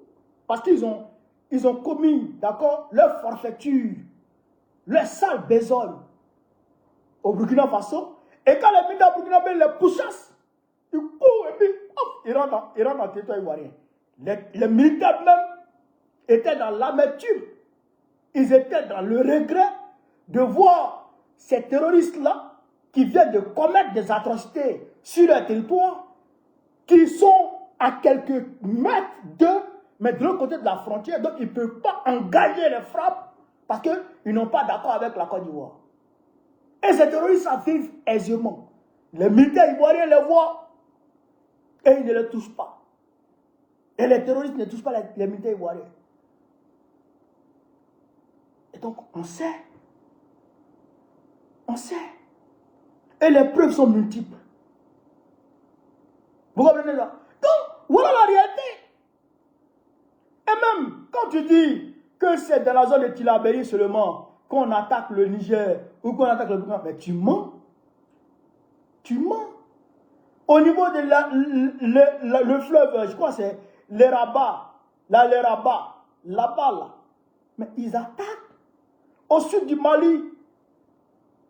Speaker 1: parce qu'ils ont commis, d'accord, leur forfaiture, leur sale besogne au Burkina Faso. Et quand les militaires burkinabés les poussent, ils courent et puis ils rentrent dans le territoire ivoirien. Les militaires même étaient dans l'amertume. Ils étaient dans le regret de voir ces terroristes-là qui viennent de commettre des atrocités sur leur territoire, qui sont à quelques mètres d'eux, mais de l'autre côté de la frontière, donc ils ne peuvent pas engager les frappes parce qu'ils n'ont pas d'accord avec la Côte d'Ivoire. Et ces terroristes vivent aisément. Les militaires ivoiriens les voient et ils ne les touchent pas. Et les terroristes ne touchent pas les militaires ivoiriens. Et donc on sait. On sait. Et les preuves sont multiples. Vous comprenez ça? Donc, voilà la réalité. Et même, quand tu dis que c'est dans la zone de Tillabéri seulement qu'on attaque le Niger ou qu'on attaque le Burkina, mais tu mens. Tu mens. Au niveau de le fleuve, je crois que c'est l'Eraba, là-bas, là. Mais ils attaquent au sud du Mali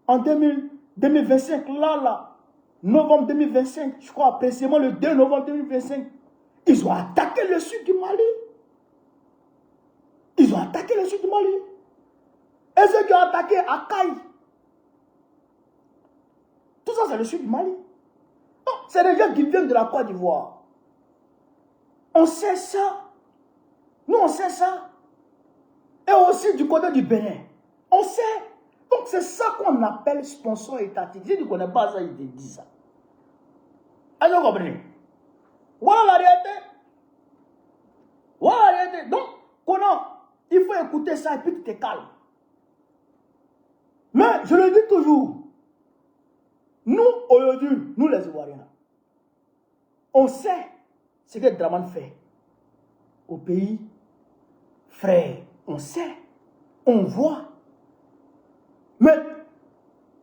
Speaker 1: en 2025, là, novembre 2025, je crois précisément le 2 novembre 2025, ils ont attaqué le sud du Mali. Ils ont attaqué le sud du Mali. Et ceux qui ont attaqué Akaï, tout ça c'est le sud du Mali. Non, c'est des gens qui viennent de la Côte d'Ivoire. On sait ça. Nous on sait ça. Et aussi du côté du Bénin. On sait. Donc c'est ça qu'on appelle sponsor étatique. Si tu ne connais pas ça, il te dit ça. Est-ce que vous comprenez? Voilà la réalité. Voilà la réalité. Donc, il faut écouter ça et puis tu te calmes. Mais je le dis toujours, nous, aujourd'hui, nous les Ivoiriens, on sait ce que Dramane fait au pays frère. On sait, on voit. Mais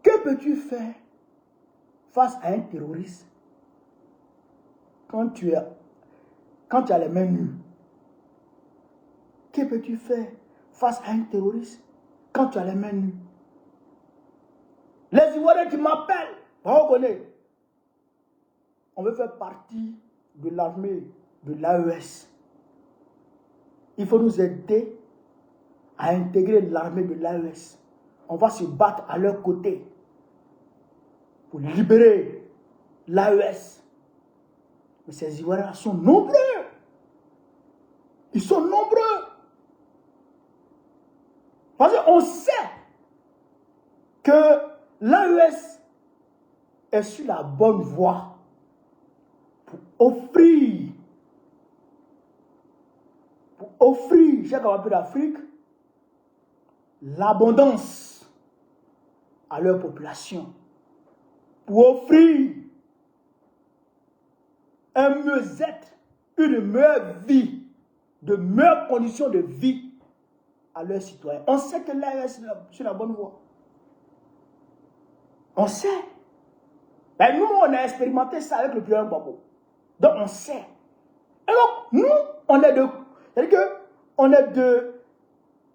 Speaker 1: que peux-tu faire face à un terroriste quand tu as les mains nues? Que peux-tu faire face à un terroriste quand tu as les mains nues? Les Ivoiriens qui m'appellent, on connaît. On veut faire partie de l'armée de l'AES. Il faut nous aider à intégrer l'armée de l'AES. On va se battre à leur côté pour libérer l'AES. Mais ces Ivoiriens sont nombreux. Ils sont nombreux. Parce qu'on sait que l'AES est sur la bonne voie pour offrir chaque peu d'Afrique l'abondance à leur population, pour offrir un mieux-être, une meilleure vie, de meilleures conditions de vie à leurs citoyens. On sait que l'AES est sur la bonne voie. On sait. Ben nous, on a expérimenté ça avec le président Gbagbo. Donc on sait. Et donc, nous, on est de... C'est-à-dire que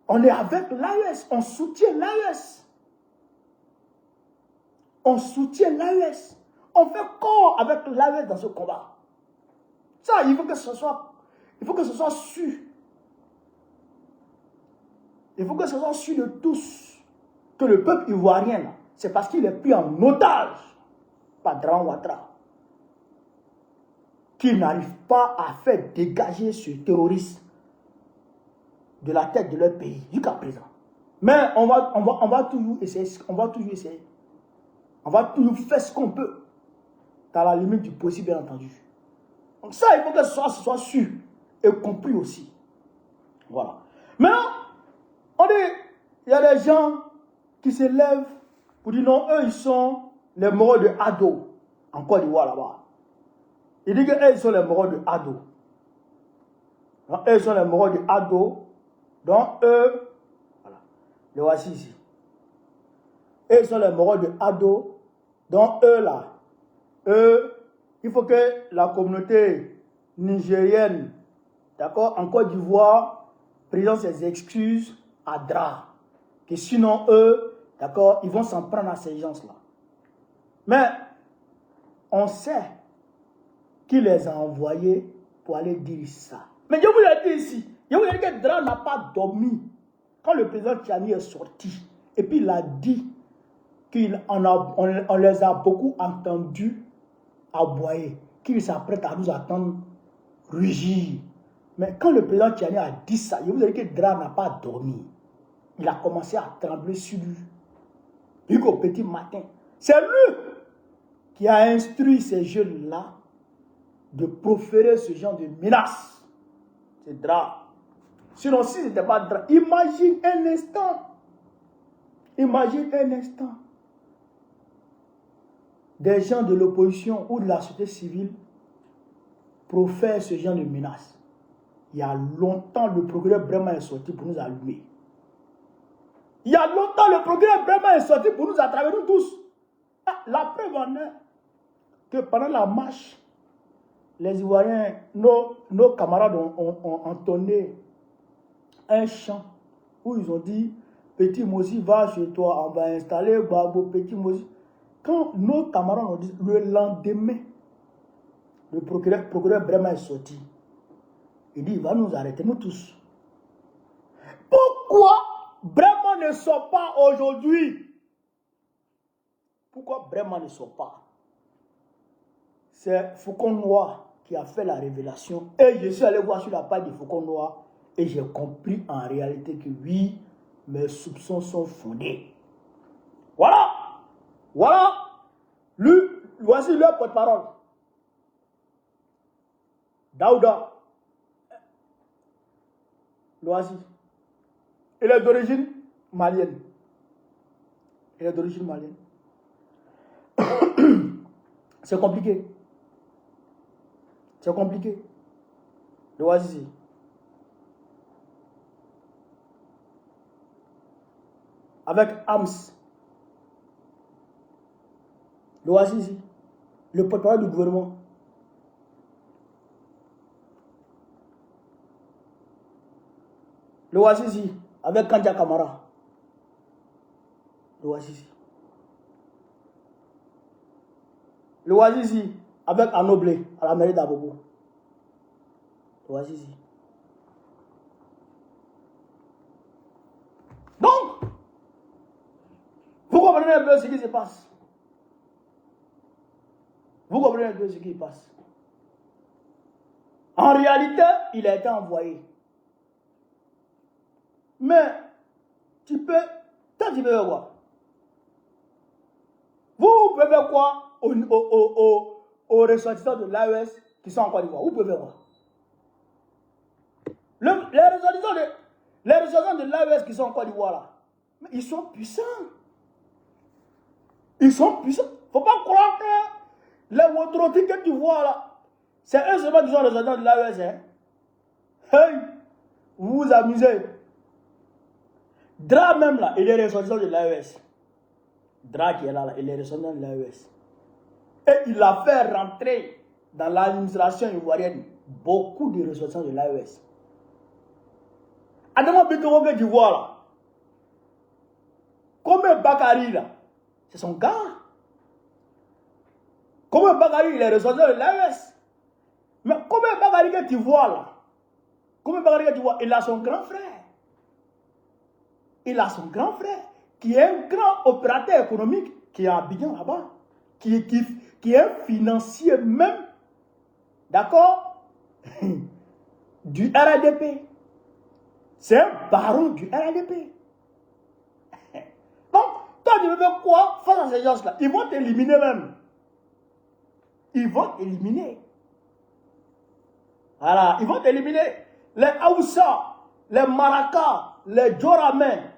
Speaker 1: on est avec l'AES. On soutient l'AES. On soutient l'AES. On fait corps avec l'AES dans ce combat. Ça, il faut que ce soit su. Il faut que ce soit su de tous que le peuple ivoirien, c'est parce qu'il est pris en otage par Dramane Ouattara qu'il n'arrive pas à faire dégager ce terroriste de la tête de leur pays jusqu'à présent. Mais on va toujours essayer. On va toujours essayer. On va toujours faire ce qu'on peut dans la limite du possible, bien entendu. Donc ça, il faut que ce soit su et compris aussi. Voilà. Maintenant, il y a des gens qui se lèvent pour dire non, eux, ils sont les morts de Ado, en Côte d'Ivoire là-bas. Ils disent qu'eux, ils sont les morts de Ado. Donc, eux, ils sont les morts de Ado. Donc, eux, voilà, les voici ici. Eux, ils sont les morts de Ado. Donc, eux, là, eux, il faut que la communauté nigérienne, d'accord, en Côte d'Ivoire, présente ses excuses à DRA. Que sinon, eux, d'accord, ils vont s'en prendre à ces gens-là. Mais, on sait qui les a envoyés pour aller dire ça. Mais je vous l'ai dit ici, je vous l'ai dit que DRA n'a pas dormi. Quand le président Tchani est sorti, et puis il a dit qu'on les a beaucoup entendus aboyer, qu'ils s'apprêtent à nous attendre rugir. Mais quand le président Tchani a dit ça, je vous ai dit que DRA n'a pas dormi. Il a commencé à trembler sur lui. Jusqu'au petit matin. C'est lui qui a instruit ces jeunes-là de proférer ce genre de menaces. C'est DRA. Sinon, si ce n'était pas DRA, imagine un instant. Imagine un instant. Des gens de l'opposition ou de la société civile profèrent ce genre de menaces. Il y a longtemps, le procureur Brema est sorti pour nous allumer. Il y a longtemps, le procureur Brema est sorti pour nous attraper, nous tous. La preuve en est que pendant la marche, les Ivoiriens, nos camarades ont entonné un chant où ils ont dit « Petit Moussi, va chez toi, on va installer Gbagbo, Petit Moussi ». Quand nos camarades ont dit, le lendemain, le procureur Brema est sorti. Il dit, il va nous arrêter, nous tous. Pourquoi Brema ne sort pas aujourd'hui? Pourquoi Brema ne sort pas? C'est Faucon Noir qui a fait la révélation. Et je suis allé voir sur la page de Faucon Noir et j'ai compris en réalité que oui, mes soupçons sont fondés. Voilà. Voilà. Voici leur porte-parole. Daouda, Loasi. Il est d'origine malienne. Il est d'origine malienne. C'est compliqué. C'est compliqué. Loasi. Avec Ams. Loasi, le porte-parole du gouvernement. Le Ouazizi avec Kandia Kamara. Le Ouazizi. Le Ouazizi avec Anoblé à la mairie d'Abobo. Le Ouazizi. Donc, vous comprenez un peu ce qui se passe. Vous comprenez un peu ce qui se passe. En réalité, il a été envoyé. Mais, tu peux faire quoi? Vous pouvez faire quoi aux ressortissants de l'AES qui sont en Côte d'Ivoire? Vous pouvez faire quoi? Les ressortissants de l'AES qui sont en Côte d'Ivoire là, mais ils sont puissants. Ils sont puissants. Faut pas croire que les Wotrotis que tu vois là, c'est eux seulement qui sont ressortissants de l'AES. Hein? Hey, vous vous amusez. Dra même là, il est ressortissant de l'AES. Dra qui est là, il est ressortissant de l'AES. Et il a fait rentrer dans l'administration ivoirienne beaucoup de ressortissants de l'AES. Adama Bitoro que tu vois là, comme Bakary là, c'est son gars. Comme Bakary, il est ressortissant de l'AES. Mais comme Bakary que tu vois là, comme Bakary que tu vois, il a son grand frère. Il a son grand frère, qui est un grand opérateur économique, qui est à Abidjan là-bas, qui est un financier même, d'accord, du RADP. C'est un baron du RADP. Donc, toi, tu veux faire quoi face à ces gens-là? Ils vont t'éliminer même. Ils vont t'éliminer. Voilà, ils vont t'éliminer. Les Aoussa, les Maraka, les Djoramais,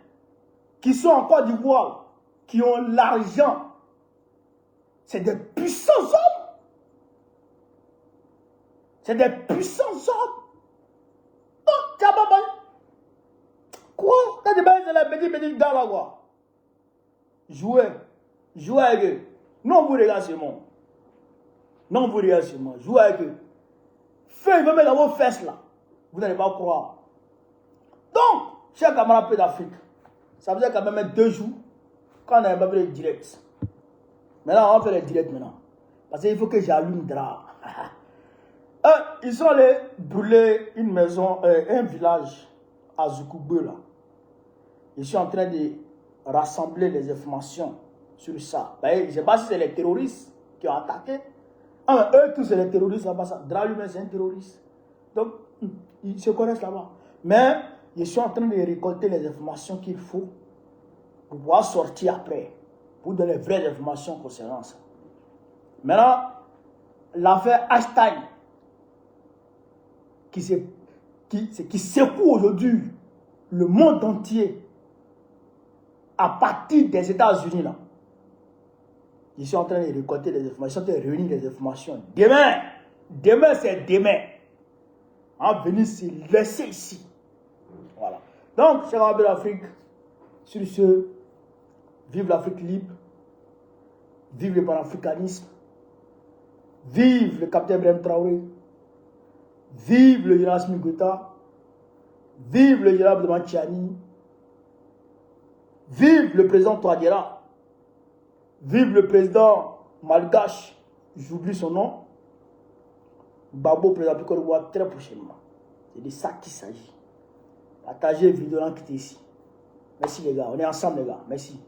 Speaker 1: qui sont en Côte d'Ivoire, qui ont l'argent, c'est des puissants hommes. C'est des puissants hommes. Oh, tu as pas mal. Quoi? Tu as des balles de la petite dans la voie. Jouez avec eux. Non, vous regardez seulement. Non, vous regardez seulement. Jouez avec eux. Faites, vous mettre dans vos fesses là. Vous n'allez pas croire. Donc, chers camarades peu d'Afrique, ça faisait quand même 2 jours quand on n'avait pas fait les directs. Maintenant, on va faire les directs maintenant. Parce qu'il faut que j'allume Dra. Ils sont allés brûler une maison, un village à Zoukoubé là. Je suis en train de rassembler les informations sur ça. Je ne sais pas si c'est les terroristes qui ont attaqué. Eux tous c'est les terroristes là-bas. Dra lui-même c'est un terroriste. Donc, ils se connaissent là-bas. Mais je suis en train de récolter les informations qu'il faut pour pouvoir sortir après, pour donner les vraies informations concernant ça. Maintenant, l'affaire Einstein, qui secoue aujourd'hui le monde entier à partir des États-Unis là. Je suis en train de récolter les informations, de réunir les informations. Demain c'est demain. On va venir se laisser ici. Voilà. Donc, chers amis de l'Afrique, sur ce, vive l'Afrique libre, vive le panafricanisme, vive le capitaine Ibrahim Traoré, vive le général Assimi Goïta, vive le général Abdourahmane Tchiani, vive le président Touadéra, vive le président malgache, j'oublie son nom, Babo, président de Côte d'Ivoire, très prochainement. C'est de ça qu'il s'agit. Partagez la vidéo, quittez ici. Merci les gars, on est ensemble les gars, merci.